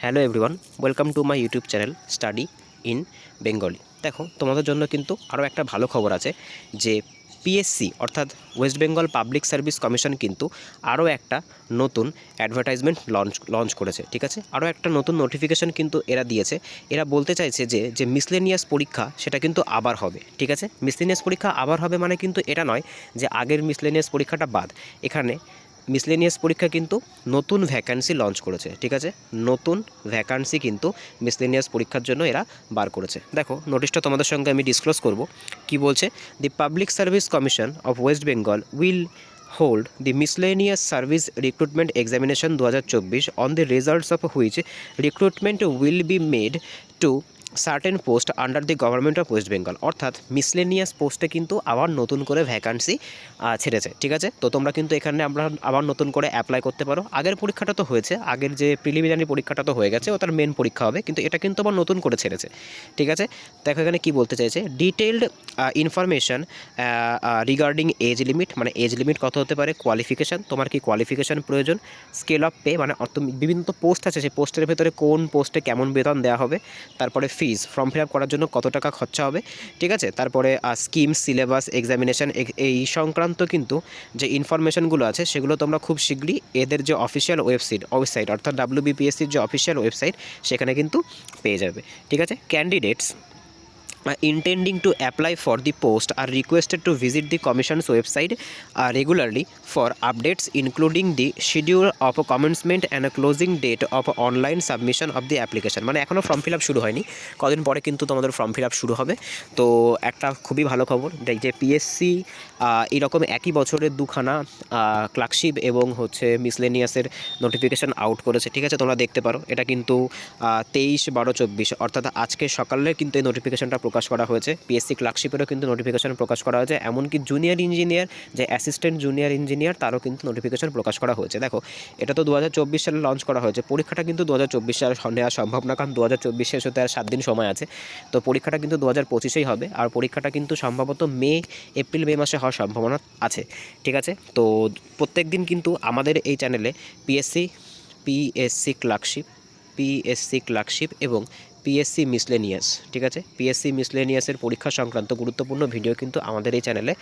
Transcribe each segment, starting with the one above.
Hello everyone, welcome to my YouTube channel study in Bengali. দেখো, তোমাদের জন্য কিন্তু আরও একটা ভালো খবর আছে যে পিএসসি অর্থাৎ West Bengal public service commission কিন্তু আরও একটা নতুন অ্যাডভার্টাইজমেন্ট লঞ্চ করেছে। ঠিক আছে, আরও একটা নতুন নোটিফিকেশন কিন্তু এরা দিয়েছে। এরা বলতে চাইছে যে মিসলেনিয়াস পরীক্ষা সেটা কিন্তু আবার হবে। ঠিক আছে, মিসলেনিয়াস পরীক্ষা আবার হবে মানে কিন্তু এটা নয় যে আগের মিসলেনিয়াস পরীক্ষাটা বাদ। এখানে মিসলেনিয়াস পরীক্ষা কিন্তু নতুন ভ্যাকান্সি লঞ্চ করেছে। ঠিক আছে, নতুন ভ্যাকান্সি কিন্তু মিসলেনিয়াস পরীক্ষার জন্য এরা বার করেছে। দেখো, নোটিশটা তোমাদের সঙ্গে আমি ডিসক্লোজ করব। কি বলছে? The public service commission of West Bengal will hold the miscellaneous service recruitment examination 2024 on the results of which recruitment will be made to certain post under the government of West Bengal. অর্থাৎ miscellaneous পোস্টে কিন্তু আবার নতুন করে vacancy ছেড়েছে। ঠিক আছে, তো তোমরা কিন্তু এখানে আমরা আবার নতুন করে অ্যাপ্লাই করতে পারো। আগের পরীক্ষাটা তো হয়েছে, আগের যে প্রিলিমিনারি পরীক্ষাটা তো হয়ে গেছে, ও তার মেন পরীক্ষা হবে, কিন্তু এটা কিন্তু আবার নতুন করে ছেড়েছে। ঠিক আছে, দেখো এখানে কী বলতে চাইছে, detailed information regarding age limit, মানে এজ লিমিট কত হতে পারে, কোয়ালিফিকেশান, তোমার কি কোয়ালিফিকেশান প্রয়োজন, স্কেল অফ পে, মানে বিভিন্ন তো পোস্ট আছে, সেই পোস্টের ভেতরে কোন পোস্টে কেমন বেতন দেওয়া হবে, তারপরে ফিজ, ফর্ম ফিল আপ করার জন্য কত টাকা খরচা হবে। ঠিক আছে, তারপরে স্কিম, সিলেবাস, এক্সামিনেশান, এই সংক্রান্ত কিন্তু যে ইনফরমেশনগুলো আছে সেগুলো তোমরা খুব শীঘ্রই এদের যে অফিসিয়াল ওয়েবসাইট অর্থাৎ WBPSCর যে অফিসিয়াল ওয়েবসাইট সেখানে কিন্তু পেয়ে যাবে। ঠিক আছে, candidates intending to apply for the post are requested to visit the commission's website regularly for updates including the schedule of commencement and a closing date of online submission of the application। মানে এখনও form fill up শুরু হয়নি, কদিন পরে কিন্তু তোমাদের form fill up শুরু হবে। তো একটা খুবই ভালো খবর যে পিএসসি এরকম একই বছরে দুখানা ক্লার্কশিপ এবং মিসলেনিয়াসের নোটিফিকেশান আউট করেছে। ঠিক আছে, তোমরা দেখতে পারো, এটা কিন্তু 23/12/24 অর্থাৎ আজকে সকালে কিন্তু এই নোটিফিকেশানটা প্রকাশ করা হয়েছে। পিএসসি ক্লার্কশিপেরও কিন্তু নোটিফিকেশান প্রকাশ করা হয়েছে, এমনকি জুনিয়র ইঞ্জিনিয়ার, যে অ্যাসিস্ট্যান্ট জুনিয়র ইঞ্জিনিয়ার, তারও কিন্তু নোটিফিকেশান প্রকাশ করা হয়েছে। দেখো, এটা তো 2024 সালে লঞ্চ করা হয়েছে, পরীক্ষাটা কিন্তু 2024 সালে নেওয়া সম্ভব না, কারণ 2024 শেষ হতে আর 7 দিন সময় আছে। তো পরীক্ষাটা কিন্তু 2025-এই হবে, আর পরীক্ষাটা কিন্তু সম্ভবত এপ্রিল মে মাসে হওয়ার সম্ভাবনা আছে। ঠিক আছে, তো প্রত্যেক দিন কিন্তু আমাদের এই চ্যানেলে পিএসসি ক্লার্কশিপ এবং পিএসসি মিসলেনিয়াস, ঠিক আছে, পিএসসি মিসলেনিয়াসের পরীক্ষা সংক্রান্ত গুরুত্বপূর্ণ ভিডিও কিন্তু আমাদের এই চ্যানেলে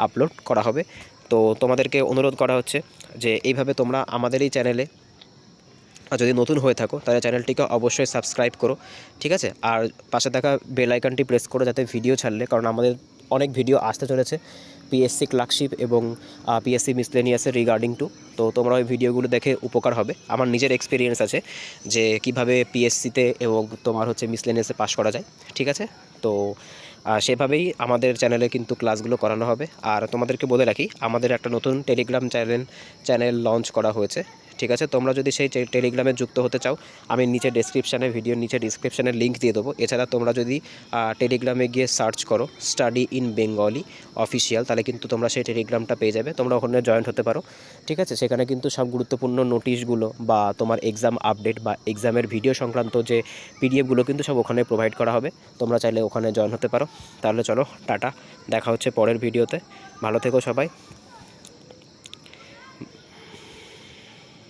আপলোড করা হবে। তো তোমাদেরকে অনুরোধ করা হচ্ছে যে এইভাবে তোমরা আমাদের এই চ্যানেলে যদি নতুন হয়ে থাকো তাহলে চ্যানেলটিকে অবশ্যই সাবস্ক্রাইব করো। ঠিক আছে, আর পাশে থাকা বেল আইকনটি প্রেস করো যাতে ভিডিও ছাড়লে, কারণ আমাদের অনেক ভিডিও আসতে চলেছে পিএসসি ক্লার্কশিপ এবং পিএসসি মিসলেনিয়াসের রিগার্ডিং টু। তো তোমরা ওই ভিডিওগুলো দেখে উপকার হবে। আমার নিজের এক্সপিরিয়েন্স আছে যে কিভাবে পিএসসিতে এবং তোমার মিসলেনিয়াসে পাস করা যায়। ঠিক আছে, তো সেভাবেই আমাদের চ্যানেলে কিন্তু ক্লাসগুলো করানো হবে। আর তোমাদেরকে বলে রাখি, আমাদের একটা নতুন টেলিগ্রাম চ্যানেল লঞ্চ করা হয়েছে। ঠিক আছে, তোমরা যদি সেই টেলিগ্রামে যুক্ত হতে চাও, আমি ভিডিওর নিচে ডিসক্রিপশানে লিঙ্ক দিয়ে দেবো। এছাড়া তোমরা যদি টেলিগ্রামে গিয়ে সার্চ করো স্টাডি ইন বেঙ্গলি অফিসিয়াল, তাহলে কিন্তু তোমরা সেই টেলিগ্রামটা পেয়ে যাবে, তোমরা ওখানে জয়েন্ট হতে পারো। ঠিক আছে, সেখানে কিন্তু সব গুরুত্বপূর্ণ নোটিশগুলো বা তোমার এক্সাম আপডেট বা এক্সামের ভিডিও সংক্রান্ত যে পিডিএফগুলো কিন্তু সব ওখানে প্রোভাইড করা হবে, তোমরা চাইলে ওখানে জয়েন হতে পারো। তাহলে চলো, টাটা, দেখা হচ্ছে পরের ভিডিওতে, ভালো থেকো সবাই।